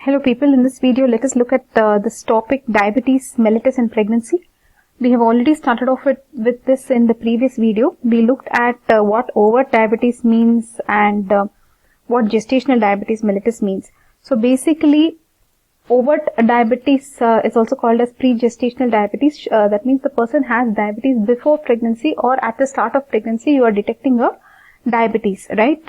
Hello people, in this video let us look at this topic diabetes mellitus and pregnancy. We have already started off with this in the previous video. We looked at what overt diabetes means and what gestational diabetes mellitus means. So basically overt diabetes is also called as pre-gestational diabetes. That means the person has diabetes before pregnancy or at the start of pregnancy you are detecting a diabetes, right?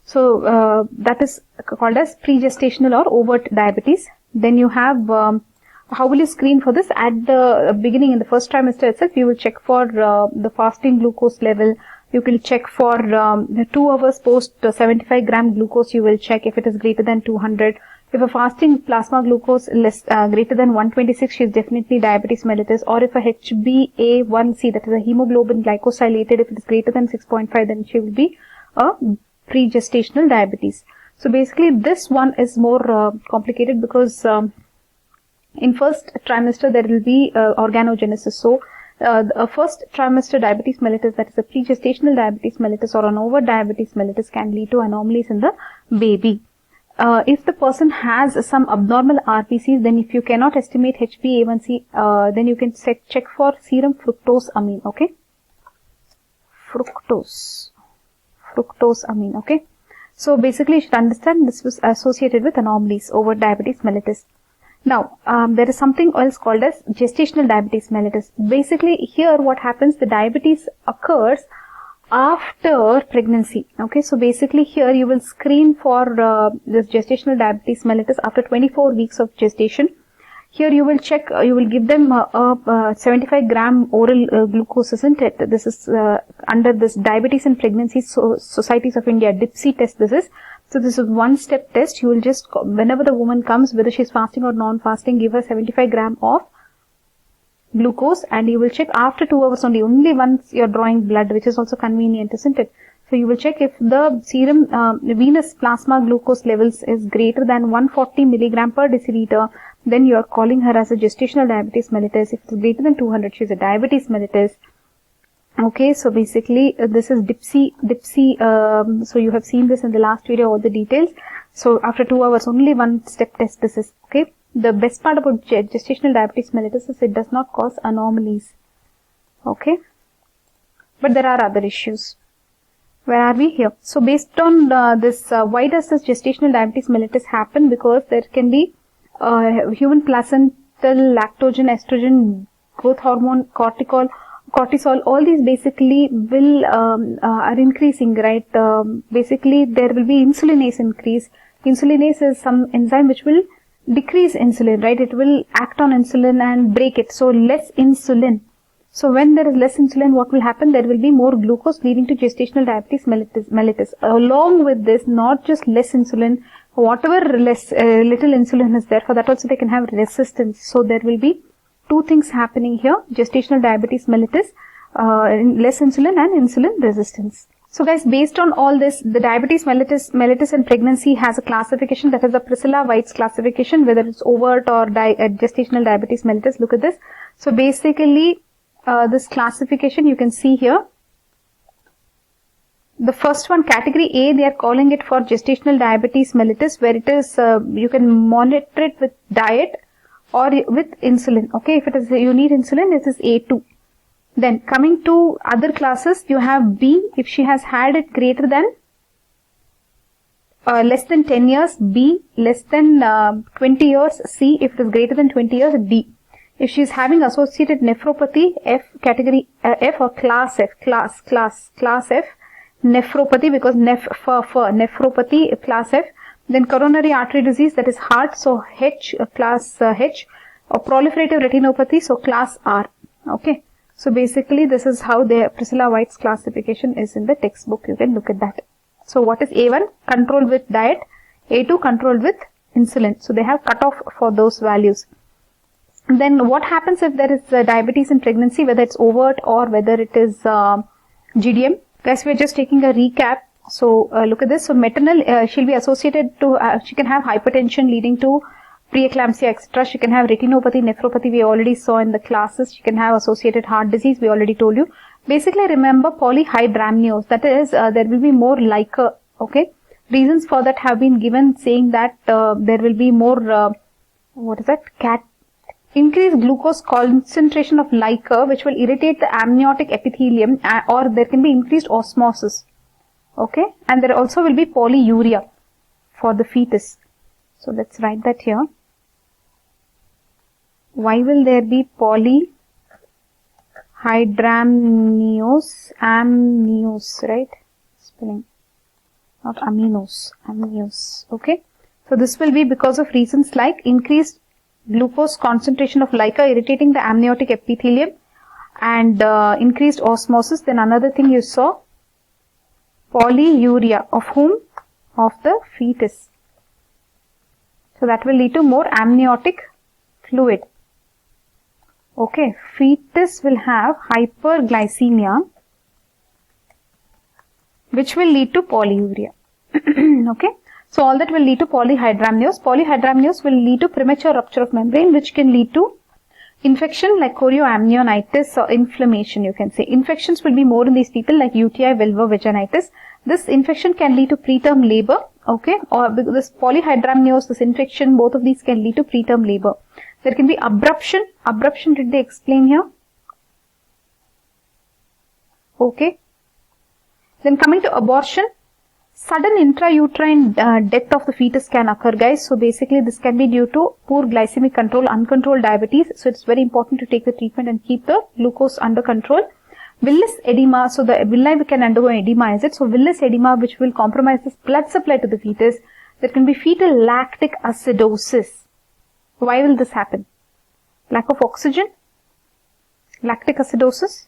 So that is called as pre-gestational or overt diabetes. Then you have, how will you screen for this? At the beginning, in the first trimester itself, you will check for the fasting glucose level. You will check for 2 hours post 75 gram glucose. You will check if it is greater than 200. If a fasting plasma glucose less greater than 126, she is definitely diabetes mellitus. Or if a HbA1c, that is a hemoglobin glycosylated, if it is greater than 6.5, then she will be a pre-gestational diabetes. So basically this one is more complicated because in first trimester there will be organogenesis. So a first trimester diabetes mellitus, that is a pre-gestational diabetes mellitus or an overt diabetes mellitus, can lead to anomalies in the baby. If the person has some abnormal RBCs, then if you cannot estimate HbA1c, then you can check for serum fructosamine, okay? Fructosamine, okay? So basically you should understand this was associated with anomalies over diabetes mellitus. Now, there is something else called as gestational diabetes mellitus. Basically here what happens, the diabetes occurs after pregnancy, okay? So basically here you will screen for this gestational diabetes mellitus after 24 weeks of gestation. Here you will check, you will give them 75 gram oral glucose, isn't it? This is under this Diabetes and Pregnancy Societies of India, DIPSI test this is. So this is one-step test. You will just, whenever the woman comes, whether she is fasting or non-fasting, give her 75 gram of glucose and you will check after 2 hours only once you are drawing blood, which is also convenient, isn't it? So you will check if the serum venous plasma glucose levels is greater than 140 milligram per deciliter, then you are calling her as a gestational diabetes mellitus. If it is greater than 200, she is a diabetes mellitus. Okay, so basically this is DIPSI. So you have seen this in the last video, all the details. So after 2 hours, only one step test this is, okay. The best part about gestational diabetes mellitus is it does not cause anomalies, okay. But there are other issues. Where are we here? So based on this, why does this gestational diabetes mellitus happen? Because there can be human placental lactogen, estrogen, growth hormone, cortisol, all these basically will are increasing, right? Basically there will be insulinase increase. Insulinase is some enzyme which will decrease insulin, right? It will act on insulin and break it. So less insulin. So when there is less insulin, what will happen? There will be more glucose leading to gestational diabetes mellitus. Along with this, not just less insulin, whatever less little insulin is there, for that also they can have resistance. So there will be two things happening here: gestational diabetes mellitus, less insulin and insulin resistance. So guys, based on all this, the diabetes mellitus and pregnancy has a classification, that is the Priscilla-White's classification, whether it's overt or gestational diabetes mellitus. Look at this. So basically this classification you can see here. The first one, category A, they are calling it for gestational diabetes mellitus, where it is you can monitor it with diet or with insulin, okay. If it is you need insulin, it is A2. Then coming to other classes, you have B, if she has had it greater than less than 10 years, B, less than 20 years, C, if it is greater than 20 years, D. If she is having associated nephropathy, F, category F or class F, class F, nephropathy, because nephropathy, class F. Then coronary artery disease, that is heart, so H, class H, or proliferative retinopathy, so class R, okay. So basically this is how the Priscilla-White's classification is in the textbook. You can look at that. So what is A1? Controlled with diet. A2 controlled with insulin. So they have cut off for those values. Then what happens if there is diabetes in pregnancy, whether it's overt or whether it is GDM? Guys, we are just taking a recap. So look at this. So maternal, she'll be associated to, she can have hypertension leading to preeclampsia, etc. She can have retinopathy, nephropathy, we already saw in the classes. She can have associated heart disease, we already told you. Basically remember polyhydramnios, that is there will be more liquor, okay. reasons for that have been given, saying that there will be more, increased glucose concentration of liquor, which will irritate the amniotic epithelium, or there can be increased osmosis. Okay, and there also will be polyuria for the fetus. So let's write that here. Why will there be polyhydramnios, amnios, right? Spelling, not aminos, amnios. Okay, so this will be because of reasons like increased glucose concentration of liquor irritating the amniotic epithelium and increased osmosis. Then another thing you saw, polyuria of whom? Of the fetus. So that will lead to more amniotic fluid. Okay, fetus will have hyperglycemia, which will lead to polyuria. Okay, so all that will lead to polyhydramnios. Polyhydramnios will lead to premature rupture of membrane, which can lead to infection like chorioamnionitis or inflammation, you can say. Infections will be more in these people like UTI, vulvovaginitis. This infection can lead to preterm labor, okay, or this polyhydramnios, this infection, both of these can lead to preterm labor. There can be abruption. Abruption, did they explain here? Okay. Then coming to abortion, sudden intrauterine death of the fetus can occur, guys. So basically this can be due to poor glycemic control, uncontrolled diabetes. So it's very important to take the treatment and keep the glucose under control. Villus edema, so the villi can undergo edema, is it? So villus edema, which will compromise the blood supply to the fetus. There can be fetal lactic acidosis. Why will this happen? Lack of oxygen? Lactic acidosis?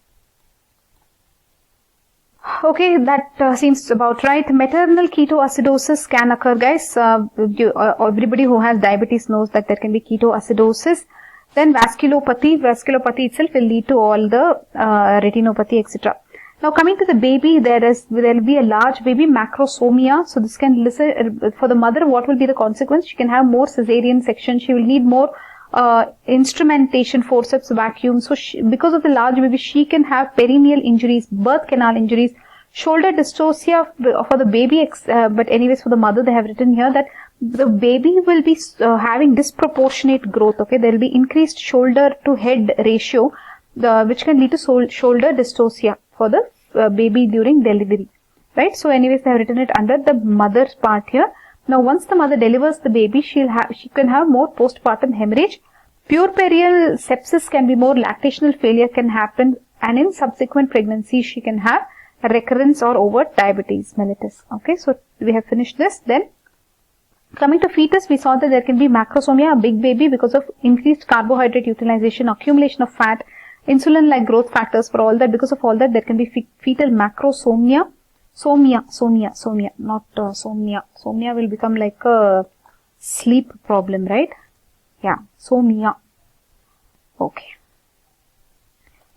Okay, that seems about right. Maternal ketoacidosis can occur, guys. Everybody who has diabetes knows that there can be ketoacidosis. Then vasculopathy. Vasculopathy itself will lead to all the retinopathy, etc. Now coming to the baby, there will be a large baby, macrosomia. So this can listen for the mother. What will be the consequence? She can have more cesarean section. She will need more instrumentation, forceps, vacuum. So because of the large baby, she can have perineal injuries, birth canal injuries, shoulder dystocia for the baby. But anyways, for the mother, they have written here that the baby will be having disproportionate growth. Okay, there will be increased shoulder to head ratio, which can lead to shoulder dystocia for the baby during delivery. Right. So anyways, they have written it under the mother's part here. Now, once the mother delivers the baby, she can have more postpartum hemorrhage. Puerperial sepsis can be more, lactational failure can happen, and in subsequent pregnancy, she can have recurrence or overt diabetes mellitus. Okay, so we have finished this. Then, coming to fetus, we saw that there can be macrosomia, a big baby, because of increased carbohydrate utilization, accumulation of fat, insulin-like growth factors. For all that, because of all that, there can be fetal macrosomia. Somnia, not somnia. Somnia will become like a sleep problem, right? Yeah, somnia. Okay.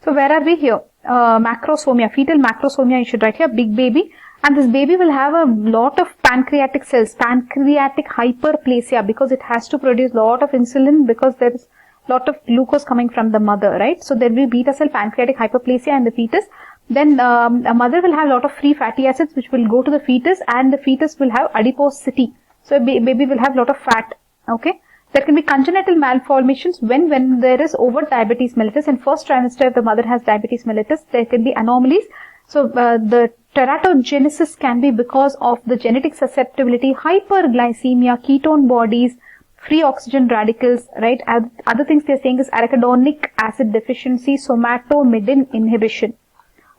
So where are we here? Macrosomia, fetal macrosomia, you should write here, big baby. And this baby will have a lot of pancreatic cells, pancreatic hyperplasia, because it has to produce a lot of insulin because there is a lot of glucose coming from the mother, right? So there will be beta cell pancreatic hyperplasia in the fetus. Then a mother will have a lot of free fatty acids which will go to the fetus, and the fetus will have adiposity. So baby will have a lot of fat. Okay. There can be congenital malformations when there is overt diabetes mellitus. In first trimester, if the mother has diabetes mellitus, there can be anomalies. So the teratogenesis can be because of the genetic susceptibility, hyperglycemia, ketone bodies, free oxygen radicals, right? Other things they are saying is arachidonic acid deficiency, somatomidin inhibition.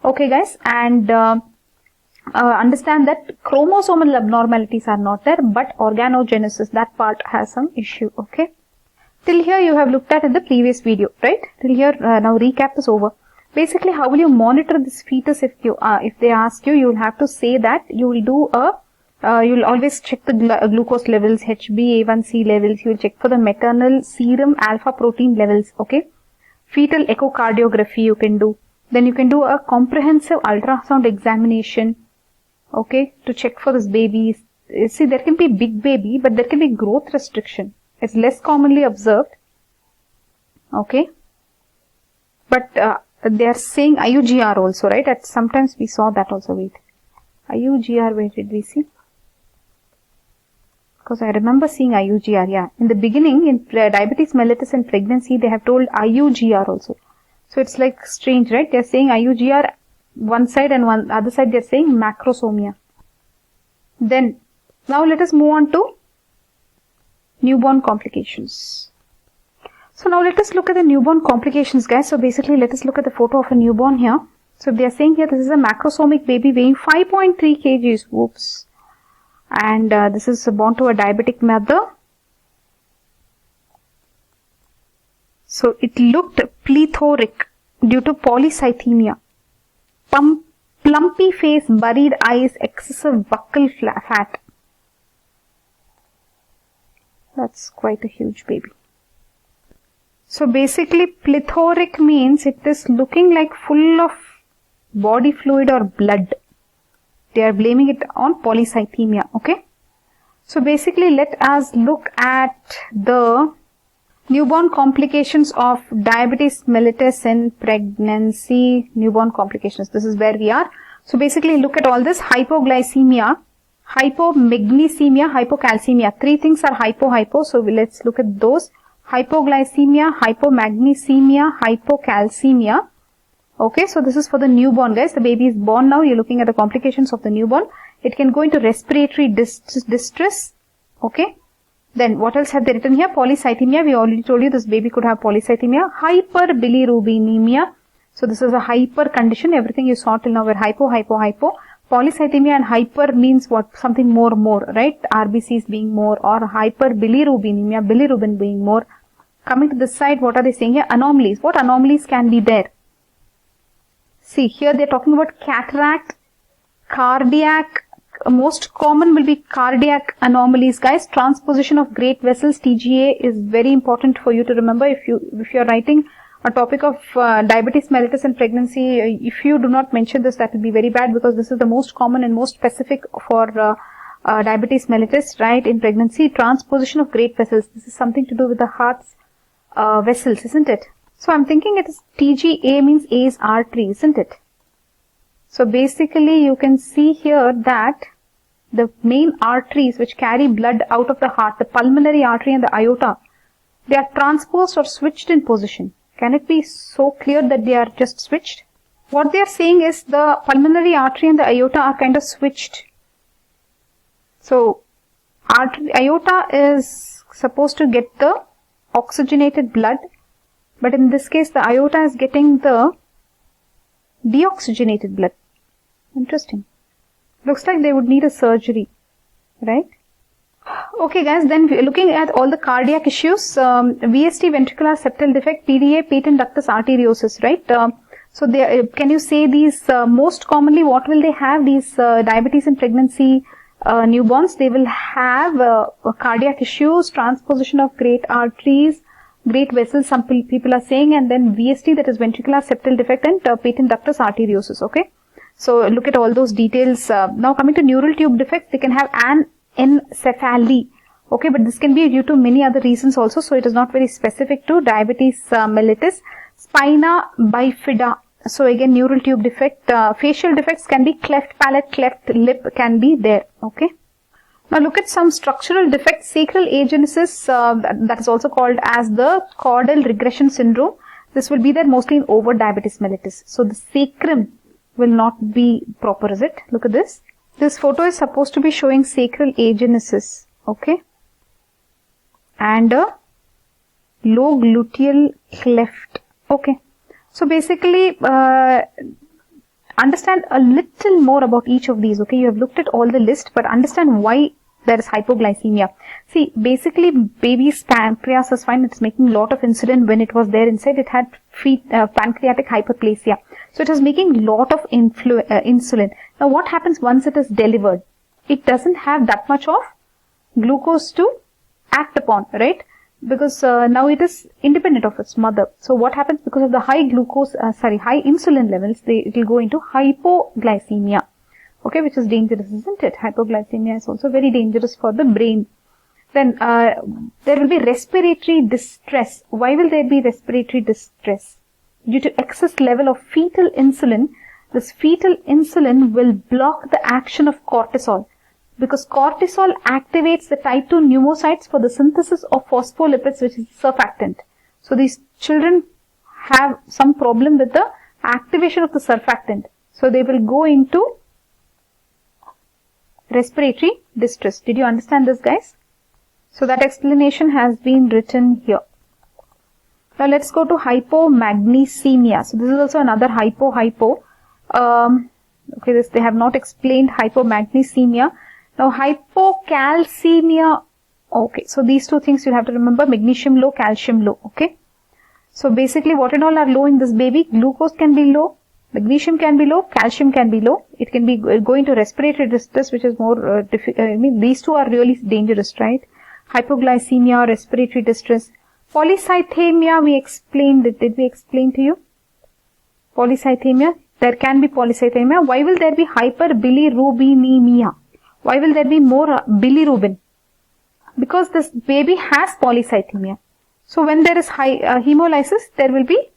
Okay, guys, and understand that chromosomal abnormalities are not there, but organogenesis, that part has some issue. Okay, till here you have looked at in the previous video, right? Till here, now recap is over. Basically, how will you monitor this fetus? If they ask you, you will have to say that you will do you will always check the glucose levels, HbA1c levels. You will check for the maternal serum alpha protein levels. Okay, fetal echocardiography you can do. Then you can do a comprehensive ultrasound examination, okay, to check for this baby. See, there can be big baby, but there can be growth restriction. It's less commonly observed, okay. But they are saying IUGR also, right? Sometimes we saw that also. Wait, IUGR, where did we see? Because I remember seeing IUGR, yeah. In the beginning, in diabetes mellitus and pregnancy, they have told IUGR also. So it's like strange, right? They're saying IUGR one side and one other side they're saying macrosomia. Then, now let us move on to newborn complications. So now let us look at the newborn complications, guys. So basically, let us look at the photo of a newborn here. So they are saying here this is a macrosomic baby weighing 5.3 kgs. Whoops. And this is born to a diabetic mother. So it looked plethoric due to polycythemia. Plumpy face, buried eyes, excessive buccal fat. That's quite a huge baby. So basically plethoric means it is looking like full of body fluid or blood. They are blaming it on polycythemia, okay? So basically let us look at the newborn complications of diabetes mellitus in pregnancy, newborn complications. This is where we are. So basically look at all this: hypoglycemia, hypomagnesemia, hypocalcemia. Three things are hypo. So let's look at those. Hypoglycemia, hypomagnesemia, hypocalcemia. Okay, so this is for the newborn, guys. The baby is born now. You're looking at the complications of the newborn. It can go into respiratory distress. Okay. Then what else have they written here? Polycythemia. We already told you this baby could have polycythemia. Hyperbilirubinemia. So this is a hyper condition. Everything you saw till now were hypo. Polycythemia and hyper means what? Something more, right? RBCs being more, or hyperbilirubinemia, bilirubin being more. Coming to this side, what are they saying here? Anomalies. What anomalies can be there? See, here they're talking about cataract, cardiac. Most common will be cardiac anomalies, guys. Transposition of great vessels, TGA, is very important for you to remember. If you're writing a topic of diabetes mellitus and pregnancy, if you do not mention this, that will be very bad, because this is the most common and most specific for diabetes mellitus, right? In pregnancy, transposition of great vessels. This is something to do with the heart's vessels, isn't it? So I'm thinking it is TGA means A is artery, isn't it? So basically you can see here that the main arteries which carry blood out of the heart, the pulmonary artery and the aorta, they are transposed or switched in position. Can it be so clear that they are just switched? What they are saying is the pulmonary artery and the aorta are kind of switched. So aorta is supposed to get the oxygenated blood, but in this case the aorta is getting the deoxygenated blood. Interesting. Looks like they would need a surgery, right? Okay, guys, then looking at all the cardiac issues, VSD, ventricular septal defect, PDA, patent ductus arteriosus, right? So can you say these most commonly what will they have? These diabetes in pregnancy newborns, they will have cardiac issues, transposition of great arteries, great vessels, some people are saying, and then VSD, that is ventricular septal defect, and patent ductus arteriosus, okay? So look at all those details. Now coming to neural tube defects, they can have anencephaly, okay, but this can be due to many other reasons also, so it is not very specific to diabetes mellitus. Spina bifida, so again neural tube defect. Facial defects can be cleft palate, cleft lip can be there, okay. Now look at some structural defects. Sacral agenesis, that is also called as the caudal regression syndrome. This will be there mostly in over diabetes mellitus. So the sacrum will not be proper, is it? Look at this. This photo is supposed to be showing sacral agenesis, okay, and a low gluteal cleft, okay. So basically, understand a little more about each of these, okay. You have looked at all the list, but understand why there is hypoglycemia. See, basically, baby's pancreas is fine. It's making a lot of insulin. When it was there inside, it had pancreatic hyperplasia. So it is making lot of insulin. Now what happens once it is delivered? It doesn't have that much of glucose to act upon, right? Because now it is independent of its mother. So what happens because of the high high insulin levels, it will go into hypoglycemia, okay, which is dangerous, isn't it? Hypoglycemia is also very dangerous for the brain. Then there will be respiratory distress. Why will there be respiratory distress? Due to excess level of fetal insulin, this fetal insulin will block the action of cortisol. Because cortisol activates the type 2 pneumocytes for the synthesis of phospholipids, which is surfactant. So these children have some problem with the activation of the surfactant. So they will go into respiratory distress. Did you understand this, guys? So that explanation has been written here. Now let's go to hypomagnesemia. So this is also another hypo. Okay, this they have not explained hypomagnesemia. Now hypocalcemia. Okay, so these two things you have to remember: magnesium low, calcium low. Okay, so basically what and all are low in this baby? Glucose can be low, magnesium can be low, calcium can be low. It can be going to respiratory distress, which is more difficult. These two are really dangerous, right? Hypoglycemia, respiratory distress. Polycythemia, we explained it. Did we explain to you? Polycythemia, there can be polycythemia. Why will there be hyperbilirubinemia? Why will there be more bilirubin? Because this baby has polycythemia. So when there is high hemolysis, there will be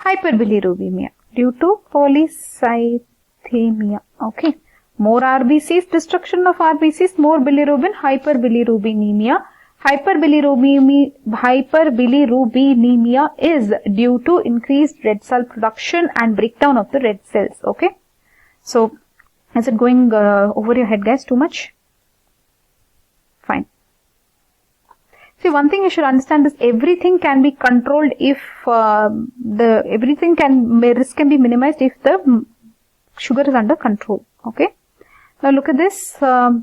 hyperbilirubinemia due to polycythemia. Okay. More RBCs, destruction of RBCs, more bilirubin, hyperbilirubinemia. Hyperbilirubinemia is due to increased red cell production and breakdown of the red cells. Okay. So, is it going over your head, guys, too much? Fine. See, one thing you should understand is everything can be controlled if risk can be minimized if the sugar is under control. Okay. Now look at this.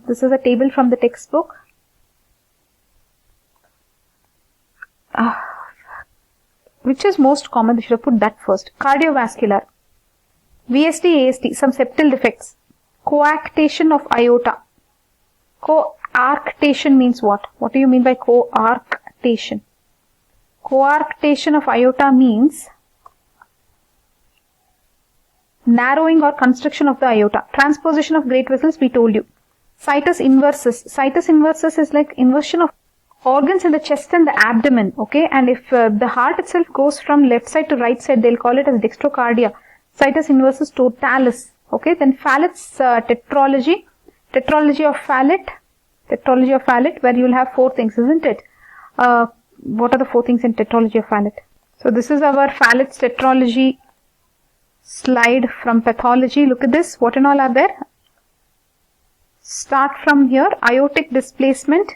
This is a table from the textbook. Which is most common? They should have put that first. Cardiovascular, VSD, ASD, some septal defects, coarctation of aorta. Coarctation means what? What do you mean by coarctation? Coarctation of aorta means narrowing or constriction of the aorta. Transposition of great vessels, we told you. Situs inversus. Situs inversus is like inversion of organs in the chest and the abdomen. Okay, and if the heart itself goes from left side to right side, they'll call it as dextrocardia. Situs inversus totalis. Okay, then Fallet's tetralogy. Tetralogy of Fallet, where you will have 4 things, isn't it? What are the 4 things in tetralogy of Fallet? So this is our Fallet's tetralogy slide from pathology. Look at this. What and all are there? Start from here. Aortic displacement,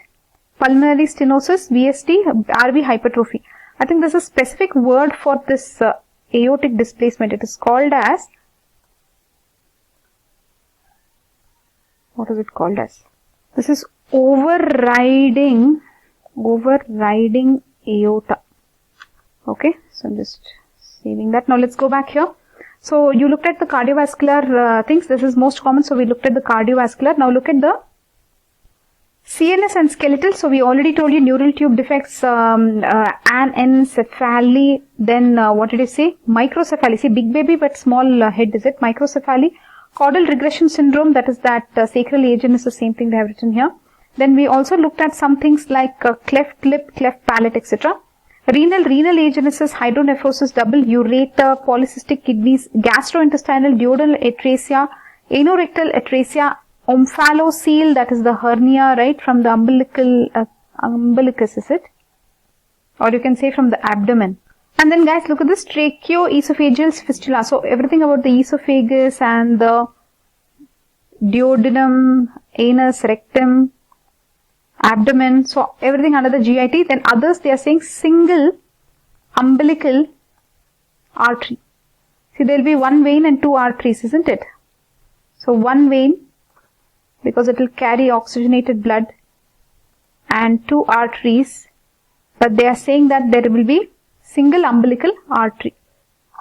pulmonary stenosis, VSD, RV hypertrophy. I think there's a specific word for this aortic displacement. It is called as, what is it called as? This is overriding aorta. Okay, so I'm just saving that. Now let's go back here. So you looked at the cardiovascular things. This is most common. So we looked at the cardiovascular. Now look at the CNS and skeletal. So we already told you neural tube defects, anencephaly. Then what did you say? Microcephaly. See, big baby but small head, is it? Microcephaly. Caudal regression syndrome, that is that sacral agent is the same thing they have written here. Then we also looked at some things like cleft lip, cleft palate, etc. Renal agenesis, hydronephrosis, double ureter, polycystic kidneys, gastrointestinal duodenal atresia, anorectal atresia, omphalocele, that is the hernia, right, from the umbilicus, is it? Or you can say from the abdomen. And then guys, look at this tracheoesophageal fistula. So everything about the esophagus and the duodenum, anus, rectum, abdomen. So everything under the GIT. Then others, they are saying single umbilical artery. See, there will be one vein and 2 arteries, isn't it? So one vein, because it will carry oxygenated blood, and 2 arteries. But they are saying that there will be single umbilical artery.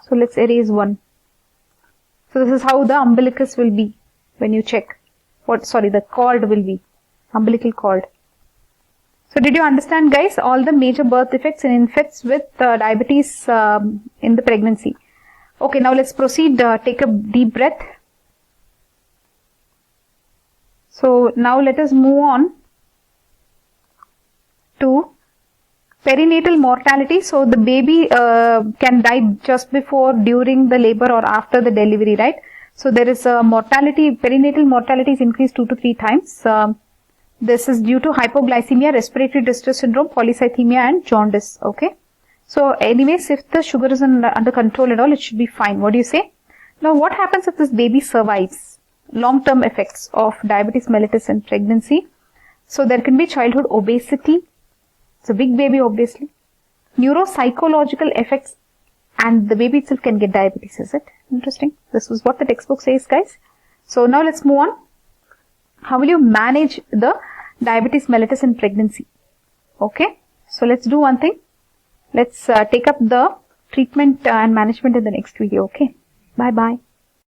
So let's erase 1. So this is how the umbilicus will be when you check. The cord will be umbilical cord. So did you understand, guys, all the major birth defects in infants with diabetes in the pregnancy? Okay, now let's proceed. Take a deep breath. So now let us move on to perinatal mortality. So the baby can die just before, during the labor or after the delivery, right? So there is a mortality, perinatal mortality is increased 2 to 3 times. This is due to hypoglycemia, respiratory distress syndrome, polycythemia and jaundice. Okay. So anyways, if the sugar is under control and all, it should be fine. What do you say? Now what happens if this baby survives? Long-term effects of diabetes mellitus in pregnancy. So there can be childhood obesity. It's a big baby obviously. Neuropsychological effects, and the baby itself can get diabetes. Is it interesting? This is what the textbook says, guys. So now let's move on. How will you manage the diabetes mellitus in pregnancy? Okay. So let's do one thing. Let's take up the treatment and management in the next video. Okay. Bye bye.